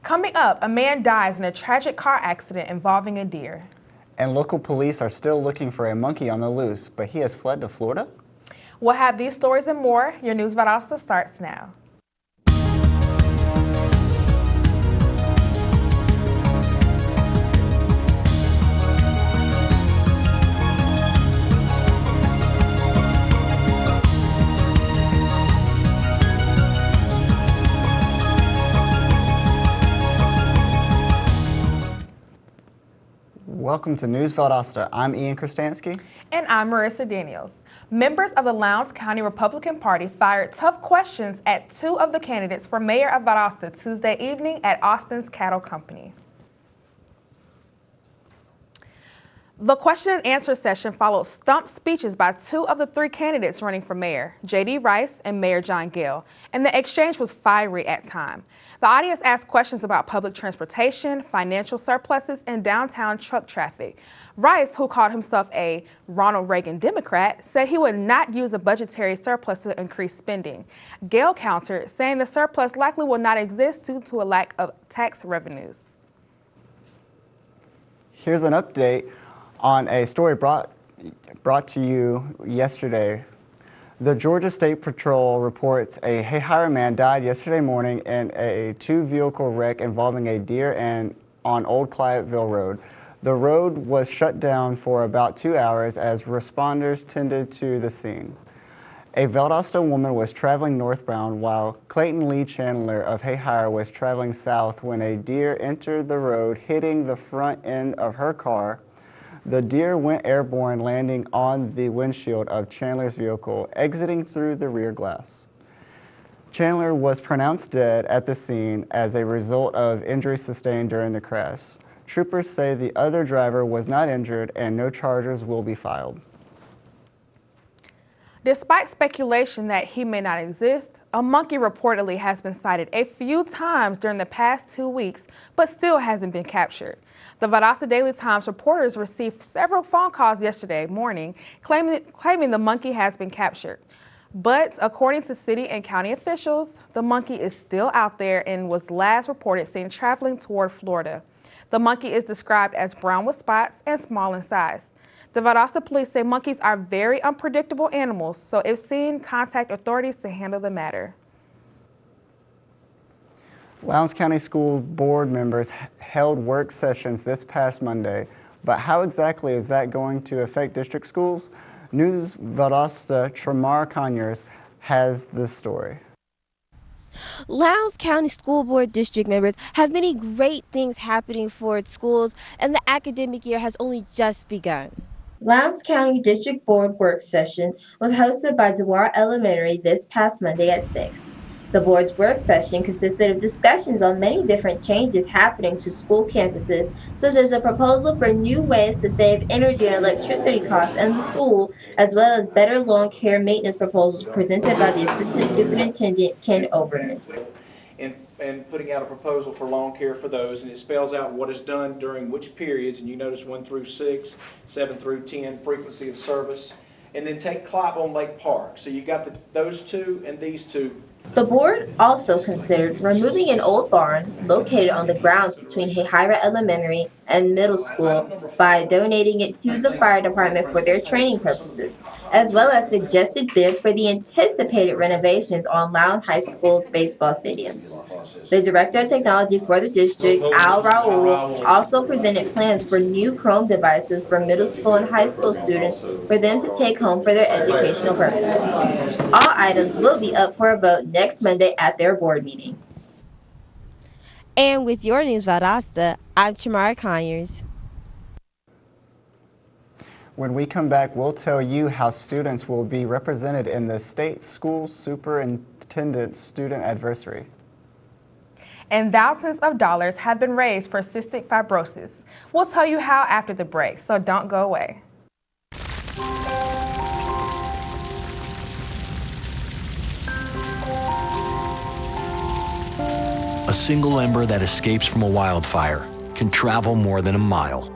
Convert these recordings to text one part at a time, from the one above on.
Coming up, a man dies in a tragic car accident involving a deer. And local police are still looking for a monkey on the loose, but he has fled to Florida? We'll have these stories and more. Your News Valdosta starts now. Welcome to News Valdosta. I'm Ian Kristansky. And I'm Marissa Daniels. Members of the Lowndes County Republican Party fired tough questions at two of the candidates for mayor of Valdosta Tuesday evening at Austin's Cattle Company. The question and answer session followed stump speeches by two of the three candidates running for mayor, J.D. Rice and Mayor John Gale, and the exchange was fiery at times. The audience asked questions about public transportation, financial surpluses, and downtown truck traffic. Rice, who called himself a Ronald Reagan Democrat, said he would not use a budgetary surplus to increase spending. Gale countered, saying the surplus likely will not exist due to a lack of tax revenues. Here's an update on a story brought to you yesterday. The Georgia State Patrol reports a Hayhire man died yesterday morning in a two-vehicle wreck involving a deer on Old Clivettville Road. The road was shut down for about 2 hours as responders tended to the scene. A Valdosta woman was traveling northbound while Clayton Lee Chandler of Hayhire was traveling south when a deer entered the road, hitting the front end of her car. The deer went airborne, landing on the windshield of Chandler's vehicle, exiting through the rear glass. Chandler was pronounced dead at the scene as a result of injuries sustained during the crash. Troopers say the other driver was not injured and no charges will be filed. Despite speculation that he may not exist, a monkey reportedly has been sighted a few times during the past 2 weeks, but still hasn't been captured. The Valdosta Daily Times reporters received several phone calls yesterday morning claiming the monkey has been captured. But according to city and county officials, the monkey is still out there and was last reported seen traveling toward Florida. The monkey is described as brown with spots and small in size. The Valdosta police say monkeys are very unpredictable animals, so if seen, contact authorities to handle the matter. Lowndes County School Board members held work sessions this past Monday, but how exactly is that going to affect district schools? News Valdosta Tramar Conyers has this story. Lowndes County School Board district members have many great things happening for its schools, and the academic year has only just begun. Lowndes County District Board work session was hosted by DeWar Elementary this past Monday at 6. The board's work session consisted of discussions on many different changes happening to school campuses, such as a proposal for new ways to save energy and electricity costs in the school, as well as better lawn care maintenance proposals presented by the Assistant Superintendent Ken Overman. And putting out a proposal for lawn care for those, and it spells out what is done during which periods, and you notice 1 through 6, 7 through 10, frequency of service, and then take Clive on Lake Park. So you got those two and these two. The board also considered removing an old barn located on the grounds between Hayhire Elementary and Middle School by donating it to the fire department for their training purposes, as well as suggested bids for the anticipated renovations on Lowndes High School's baseball stadium. The Director of Technology for the district, Al Raul, also presented plans for new Chrome devices for middle school and high school students for them to take home for their educational purposes. All items will be up for a vote next Monday at their board meeting. And with your News Valdosta, I'm Tramar Conyers. When we come back, we'll tell you how students will be represented in the State School Superintendent Student Advisory. And thousands of dollars have been raised for cystic fibrosis. We'll tell you how after the break, so don't go away. A single ember that escapes from a wildfire can travel more than a mile.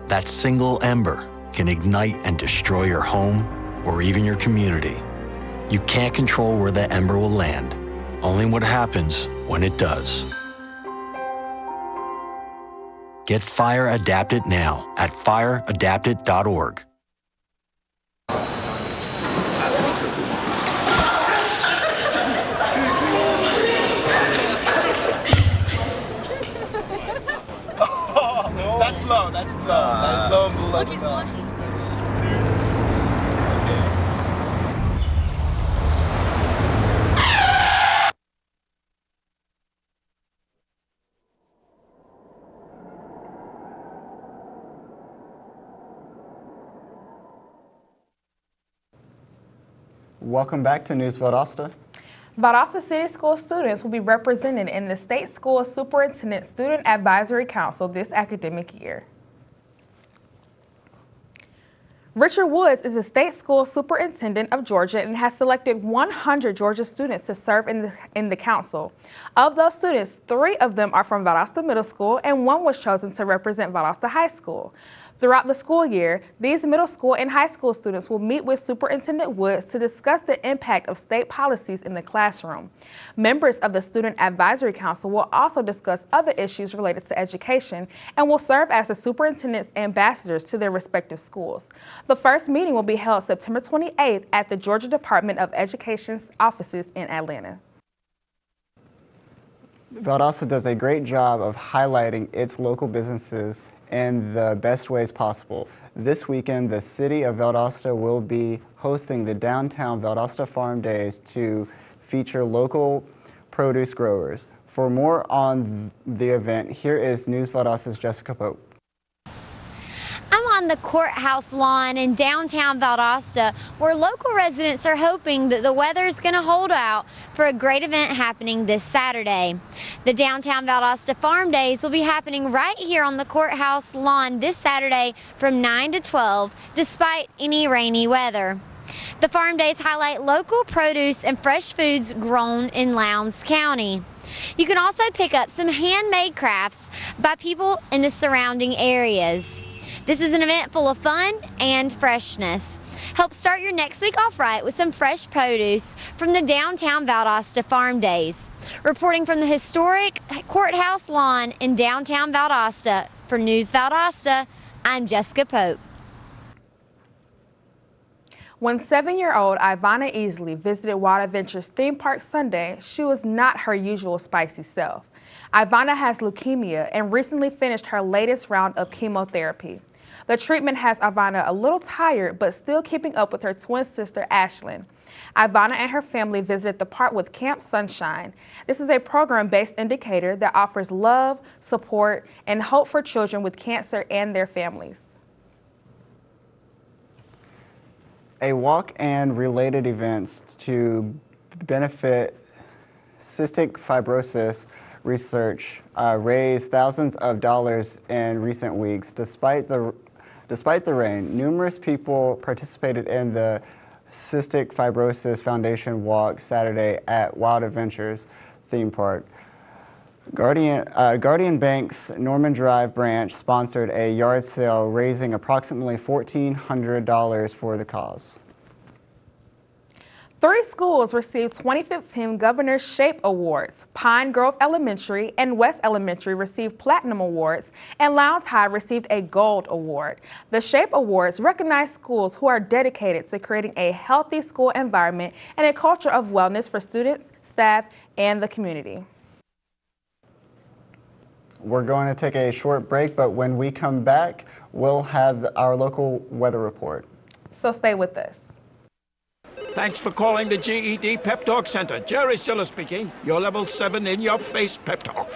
That single ember can ignite and destroy your home or even your community. You can't control where that ember will land, only what happens when it does. Get fire adapted now at fireadapted.org. That's slow. That's slow. Look, he's blushing. Seriously? Okay. Welcome back to News Valdosta. Valdosta City School students will be represented in the State School Superintendent Student Advisory Council this academic year. Richard Woods is the state school superintendent of Georgia and has selected 100 Georgia students to serve in the council. Of those students, 3 of them are from Valdosta Middle School and 1 was chosen to represent Valdosta High School. Throughout the school year, these middle school and high school students will meet with Superintendent Woods to discuss the impact of state policies in the classroom. Members of the Student Advisory Council will also discuss other issues related to education and will serve as the superintendent's ambassadors to their respective schools. The first meeting will be held September 28th at the Georgia Department of Education's offices in Atlanta. Valdosta does a great job of highlighting its local businesses in the best ways possible. This weekend, the city of Valdosta will be hosting the Downtown Valdosta Farm Days to feature local produce growers. For more on the event, here is News Valdosta's Jessica Pope. I'm on the courthouse lawn in downtown Valdosta, where local residents are hoping that the weather's going to hold out for a great event happening this Saturday. The Downtown Valdosta Farm Days will be happening right here on the courthouse lawn this Saturday from 9 to 12, despite any rainy weather. The Farm Days highlight local produce and fresh foods grown in Lowndes County. You can also pick up some handmade crafts by people in the surrounding areas. This is an event full of fun and freshness. Help start your next week off right with some fresh produce from the Downtown Valdosta Farm Days. Reporting from the historic courthouse lawn in downtown Valdosta, for News Valdosta, I'm Jessica Pope. When 7-year-old Ivana Easley visited Wild Adventures theme park Sunday, she was not her usual spicy self. Ivana has leukemia and recently finished her latest round of chemotherapy. The treatment has Ivana a little tired, but still keeping up with her twin sister, Ashlyn. Ivana and her family visited the park with Camp Sunshine. This is a program-based indicator that offers love, support, and hope for children with cancer and their families. A walk and related events to benefit cystic fibrosis research raised thousands of dollars in recent weeks. Despite the rain, numerous people participated in the Cystic Fibrosis Foundation Walk Saturday at Wild Adventures theme park. Guardian Bank's Norman Drive branch sponsored a yard sale raising approximately $1,400 for the cause. 3 schools received 2015 Governor's SHAPE Awards. Pine Grove Elementary and West Elementary received Platinum Awards, and Lowndes High received a Gold Award. The SHAPE Awards recognize schools who are dedicated to creating a healthy school environment and a culture of wellness for students, staff, and the community. We're going to take a short break, but when we come back, we'll have our local weather report. So stay with us. Thanks for calling the GED Pep Talk Center. Jerry Stiller speaking. Your level 7 in-your-face pep talk.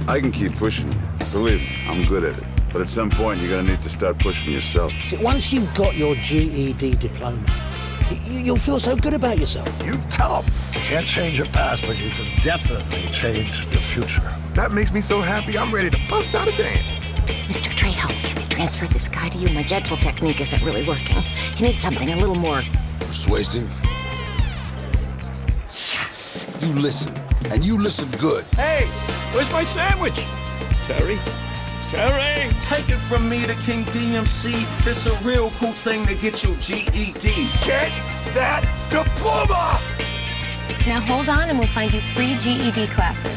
I can keep pushing you. Believe me, I'm good at it. But at some point, you're going to need to start pushing yourself. See, once you've got your GED diploma, you'll feel so good about yourself. You tell them. You can't change your past, but you can definitely change your future. That makes me so happy, I'm ready to bust out a dance. Mr. Trejo, can I transfer this guy to you? My gentle technique isn't really working. You need something a little more persuasive. Yes. You listen, and you listen good. Hey, where's my sandwich? Terry? Terry! Take it from me, the King DMC. It's a real cool thing to get your GED. Get that diploma! Now hold on and we'll find you free GED classes.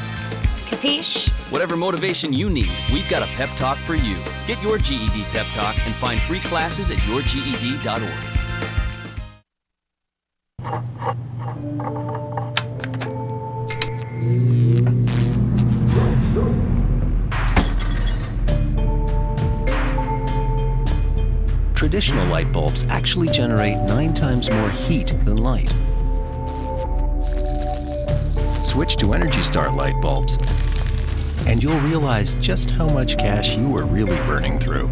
Capiche? Whatever motivation you need, we've got a pep talk for you. Get your GED pep talk and find free classes at yourged.org. Traditional light bulbs actually generate 9 times more heat than light. Switch to Energy Star light bulbs, and you'll realize just how much cash you are really burning through.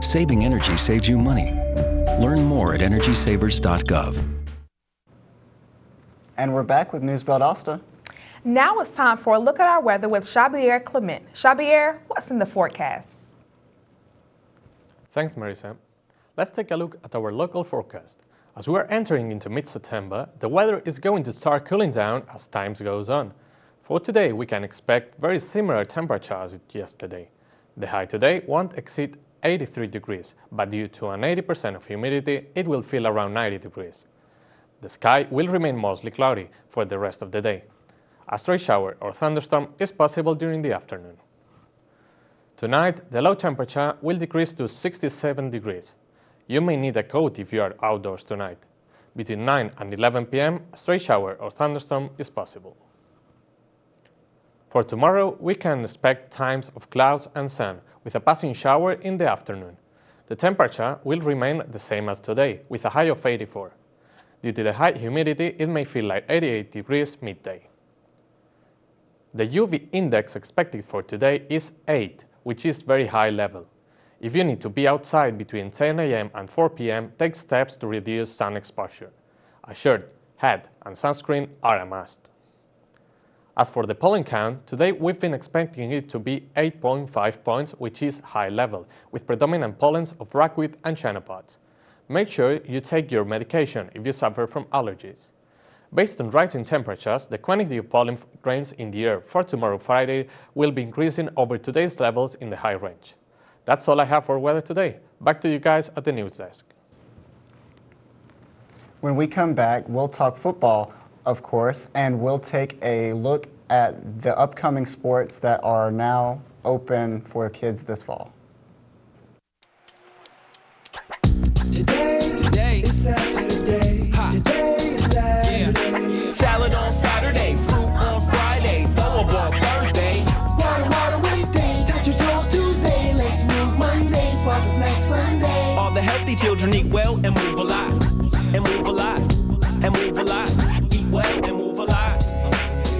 Saving energy saves you money. Learn more at energysavers.gov. And we're back with News Valdosta. Now it's time for a look at our weather with Xavier Clement. Xavier, what's in the forecast? Thanks, Marisa. Let's take a look at our local forecast. As we are entering into mid-September, the weather is going to start cooling down as time goes on. For today, we can expect very similar temperatures as yesterday. The high today won't exceed 83 degrees, but due to an 80% of humidity, it will feel around 90 degrees. The sky will remain mostly cloudy for the rest of the day. A stray shower or thunderstorm is possible during the afternoon. Tonight, the low temperature will decrease to 67 degrees. You may need a coat if you are outdoors tonight. Between 9 and 11 p.m., a stray shower or thunderstorm is possible. For tomorrow, we can expect times of clouds and sun, with a passing shower in the afternoon. The temperature will remain the same as today, with a high of 84. Due to the high humidity, it may feel like 88 degrees midday. The UV index expected for today is 8, which is very high level. If you need to be outside between 10 a.m. and 4 p.m., take steps to reduce sun exposure. A shirt, hat, and sunscreen are a must. As for the pollen count, today we've been expecting it to be 8.5 points, which is high level, with predominant pollens of ragweed and chenopods. Make sure you take your medication if you suffer from allergies. Based on rising temperatures, the quantity of pollen grains in the air for tomorrow Friday will be increasing over today's levels in the high range. That's all I have for weather today. Back to you guys at the news desk. When we come back, we'll talk football, of course, and we'll take a look at the upcoming sports that are now open for kids this fall. Today is Saturday. Today is Saturday. Yeah. Salad on Saturday, fruit on Friday, throw a ball Thursday. Water Wednesday, touch your toes Tuesday. Let's move Monday, swap snacks Sunday. All the healthy children eat well and move a lot. And move a lot. And move a lot. Eat well and move a lot.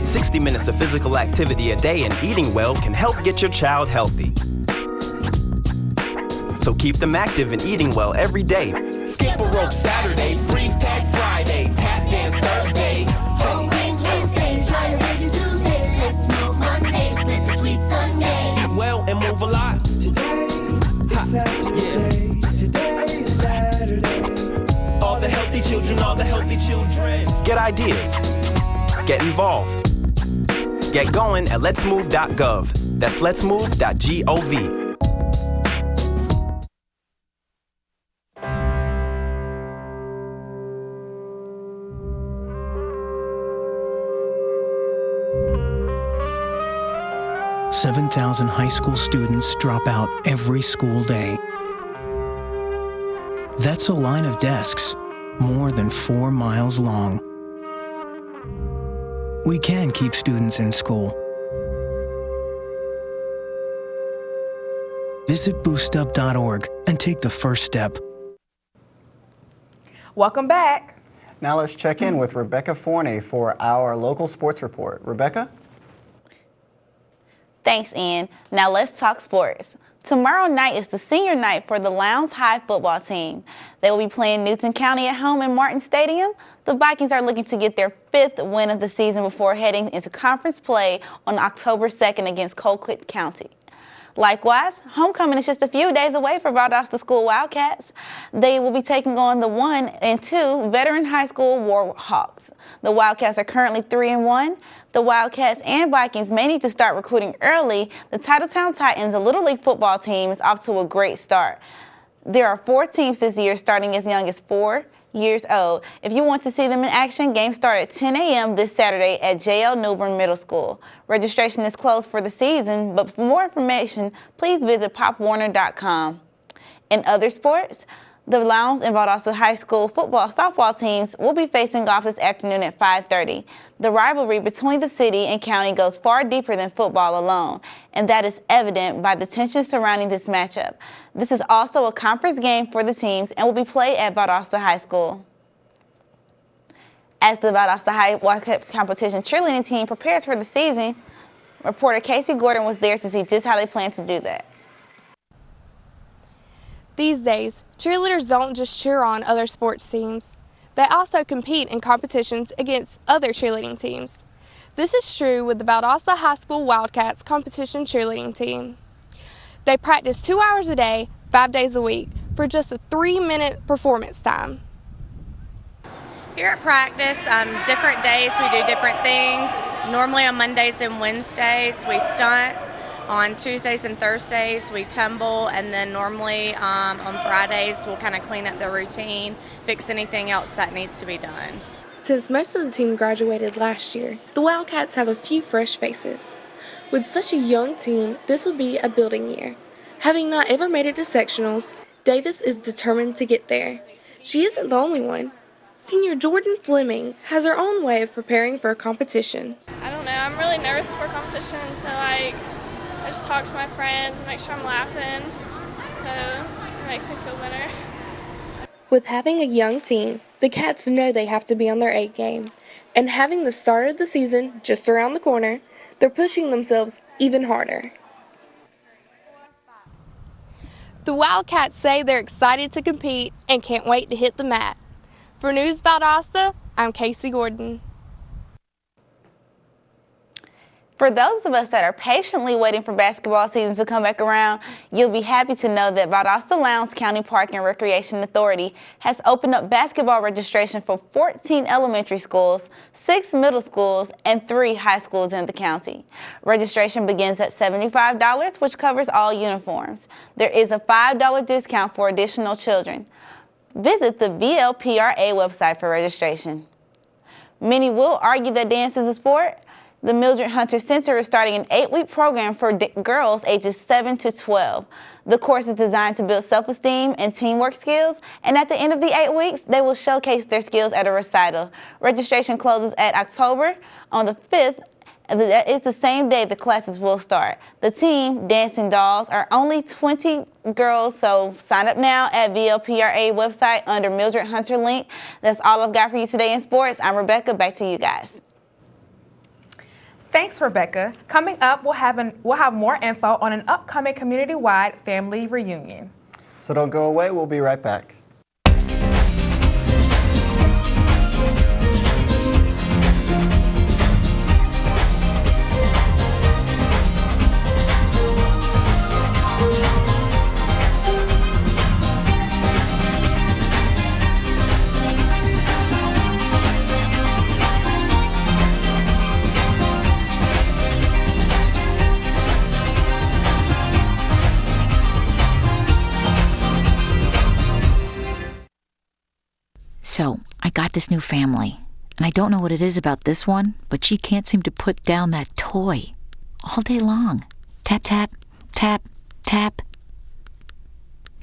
60 minutes of physical activity a day and eating well can help get your child healthy. So keep them active and eating well every day. Skip a rope Saturday, freeze tag Friday, tap dance Thursday. Whole grains Wednesday, try a veggie Tuesday. Let's move Monday, split the sweet Sunday. Eat well and move a lot. Today is Saturday. Yeah. Today is Saturday. All the healthy children, all the healthy children. Get ideas. Get involved. Get going at letsmove.gov. That's letsmove.gov. $7,000 high school students drop out every school day. That's a line of desks more than 4 miles long. We can keep students in school. Visit boostup.org and take the first step. Welcome back. Now let's check in with Rebecca Forney for our local sports report. Rebecca? Thanks, Ian. Now let's talk sports. Tomorrow night is the senior night for the Lowndes High football team. They will be playing Newton County at home in Martin Stadium. The Vikings are looking to get their 5th win of the season before heading into conference play on October 2nd against Colquitt County. Likewise, homecoming is just a few days away for Valdosta School Wildcats. They will be taking on the 1 and 2 veteran high school Warhawks. The Wildcats are currently 3-1. The Wildcats and Vikings may need to start recruiting early. The Titletown Titans, a Little League football team, is off to a great start. There are 4 teams this year starting as young as 4, years old. If you want to see them in action, games start at 10 a.m. this Saturday at J.L. Newbern Middle School. Registration is closed for the season, but for more information, please visit popwarner.com. In other sports, the Lowndes and Valdosta High School softball teams will be facing off this afternoon at 5:30. The rivalry between the city and county goes far deeper than football alone, and that is evident by the tension surrounding this matchup. This is also a conference game for the teams and will be played at Valdosta High School. As the Valdosta High competition cheerleading team prepares for the season, reporter Casey Gordon was there to see just how they plan to do that. These days, cheerleaders don't just cheer on other sports teams. They also compete in competitions against other cheerleading teams. This is true with the Valdosta High School Wildcats competition cheerleading team. They practice 2 hours a day, 5 days a week, for just a 3-minute performance time. Here at practice, different days we do different things. Normally on Mondays and Wednesdays we stunt. On Tuesdays and Thursdays we tumble, and then normally on Fridays we'll kind of clean up the routine, fix anything else that needs to be done. Since most of the team graduated last year, the Wildcats have a few fresh faces. With such a young team, this will be a building year. Having not ever made it to sectionals, Davis is determined to get there. She isn't the only one. Senior Jordan Fleming has her own way of preparing for a competition. I don't know, I'm really nervous for competition, so I just talk to my friends and make sure I'm laughing, so it makes me feel better. With having a young team, the Cats know they have to be on their A game, and having the start of the season just around the corner, they're pushing themselves even harder. The Wildcats say they're excited to compete and can't wait to hit the mat. For News Valdosta, I'm Casey Gordon. For those of us that are patiently waiting for basketball season to come back around, you'll be happy to know that Valdosta Lowndes County Park and Recreation Authority has opened up basketball registration for 14 elementary schools, 6 middle schools, and 3 high schools in the county. Registration begins at $75, which covers all uniforms. There is a $5 discount for additional children. Visit the VLPRA website for registration. Many will argue that dance is a sport. The Mildred Hunter Center is starting an 8-week program for girls ages 7 to 12. The course is designed to build self-esteem and teamwork skills, and at the end of the 8 weeks, they will showcase their skills at a recital. Registration closes at October on the 5th. That is the same day the classes will start. The team, Dancing Dolls, are only 20 girls, so sign up now at VLPRA website under Mildred Hunter link. That's all I've got for you today in sports. I'm Rebecca. Back to you guys. Thanks, Rebecca. Coming up, we'll have more info on an upcoming community-wide family reunion. So don't go away. We'll be right back. So, I got this new family, and I don't know what it is about this one, but she can't seem to put down that toy all day long. Tap, tap, tap, tap.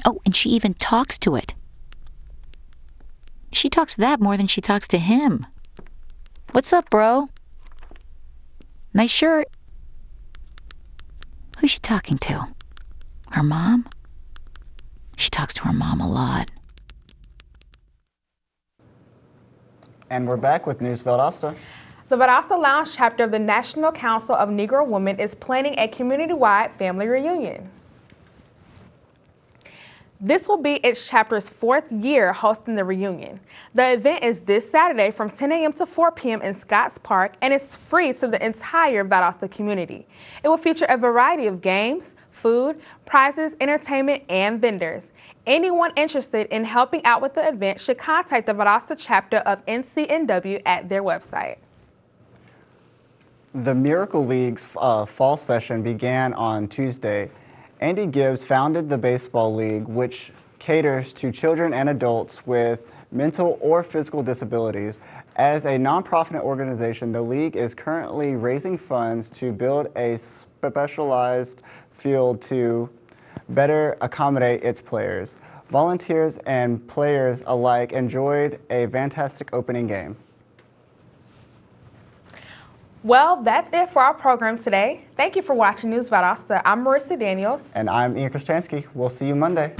Oh, and she even talks to it. She talks to that more than she talks to him. What's up, bro? Nice shirt. Who's she talking to? Her mom? She talks to her mom a lot. And we're back with News Valdosta. The Valdosta Lowndes chapter of the National Council of Negro Women is planning a community-wide family reunion. This will be its chapter's 4th year hosting the reunion. The event is this Saturday from 10 a.m. to 4 p.m. in Scotts Park, and it's free to the entire Valdosta community. It will feature a variety of games, food, prizes, entertainment, and vendors. Anyone interested in helping out with the event should contact the Valdosta chapter of NCNW at their website. The Miracle League's fall session began on Tuesday. Andy Gibbs founded the Baseball League, which caters to children and adults with mental or physical disabilities. As a nonprofit organization, the league is currently raising funds to build a specialized field to better accommodate its players. Volunteers and players alike enjoyed a fantastic opening game. Well, that's it for our program today. Thank you for watching News Valdosta. I'm Marissa Daniels. And I'm Ian Kristansky. We'll see you Monday.